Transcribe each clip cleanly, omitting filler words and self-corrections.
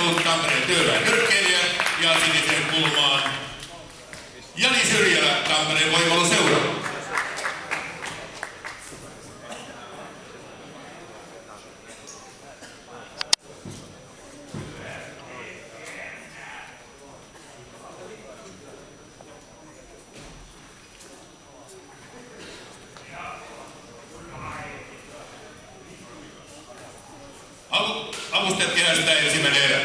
Westerlund, Tampereen Työväen Nyrkkeilijät ja siniseen kulmaan Jani Syrjälä, Tampereen Voimalla-seura. Avustajat kehästää ensimmäinen erä.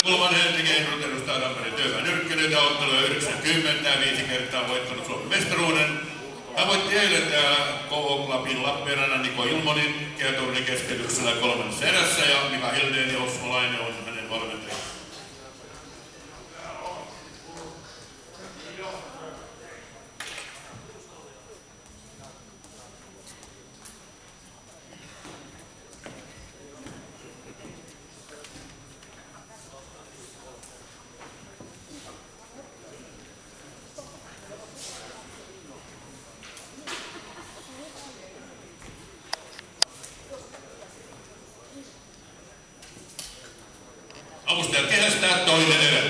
Kulman Helsingin edustaa Tampereen Työväen Nyrkkeilijät ottelua 90 ja 5 kertaa voittanut Suomen mestaruuden. Hän voitti eilen täällä KO-klubin Lappeenrannan Niko Ilmonin kieturnin keskeytyksellä 3. erässä ja Mika Hildeen ja Osmo Laine on hänen valmentaja. Avustajat kehästää toinen erä.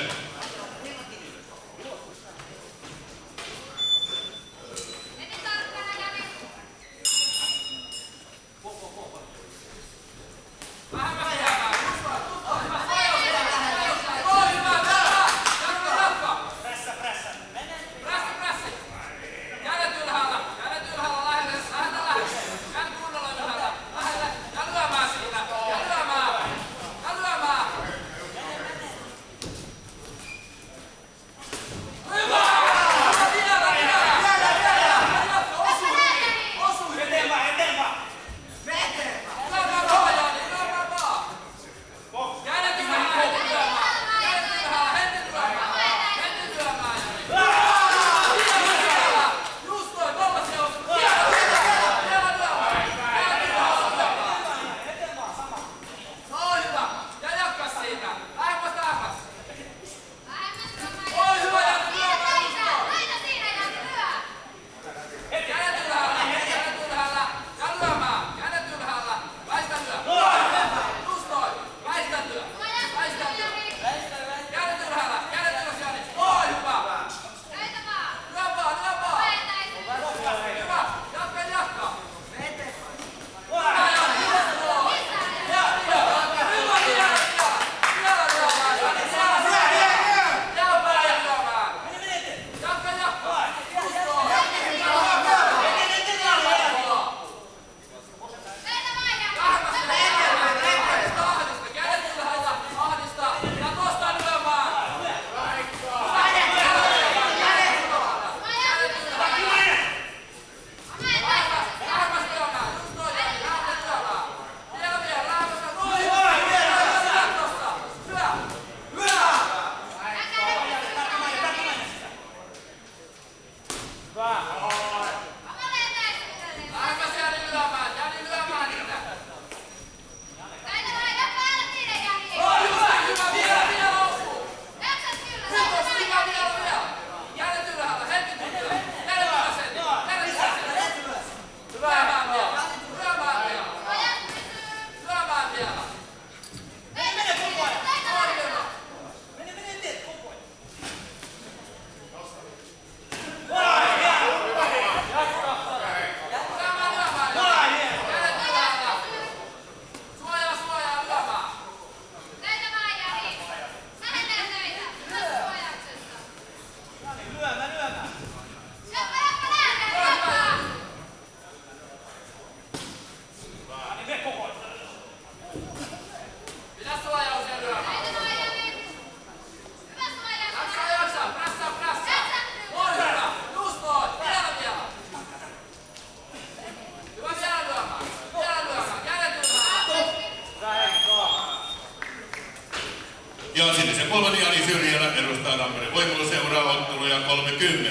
Sinisen kulman Jani Syrjälä edustaa Tampereen Voimaluseuraa otteluja 30.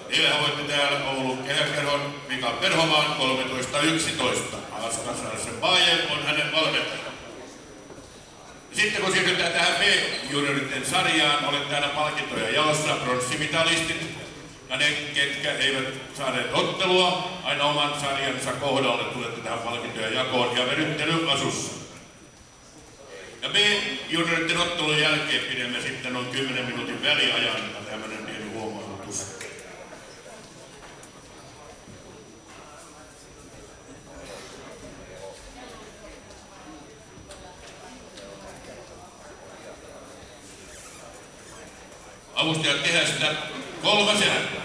Niillä voitti täällä Oulun kehäkerhon Mika Perhomaan 13-11. Askasarsen Baye on hänen valmentaja. Sitten kun siirrytään tähän B-junioritten sarjaan, olet täällä palkintoja jaossa, pronssimitalistit ja ne, ketkä eivät saaneet ottelua, aina oman sarjansa kohdalle tulette tähän palkintoja jakoon ja venyttely asussa. Ja B-junioritten ottelun jälkeen pidämme sitten noin 10 minuutin väliajan, tämmöinen pieni huomautus. Avustajat kehästä Kolmasen.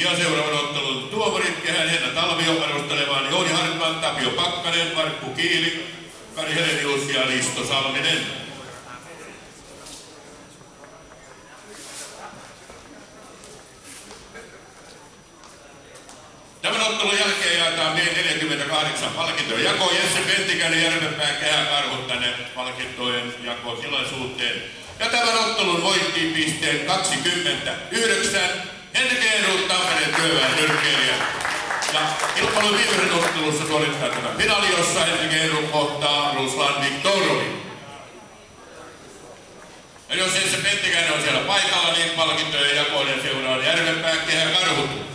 Ja seuraavan ottelun tuomarit Kehän Henna Talvio arvostelemaan Jouni Hartman, Tapio Pakkanen, Markku Kiili, Kari Helenius ja Risto Salminen. Tämän ottelun jälkeen jaetaan B48 palkintojen jako. Jesse Pentikäinen Järvenpään Kehä Karhut tänne palkintojen jakotilaisuuteen. Ja tämän ottelun voitti pisteen 29 Henkeerut Tampereen Työväen nyrkkeilijä. Ja kilpailun viimeisen ottelussa suorittaa tämä finaali, jossa Henkeerut kohtaa Ruslan Viktorovin. Ja jos Jesse Pentikäinen on siellä paikalla, niin palkintojen jakoinen seuraa Järvenpään Kehä Karhut.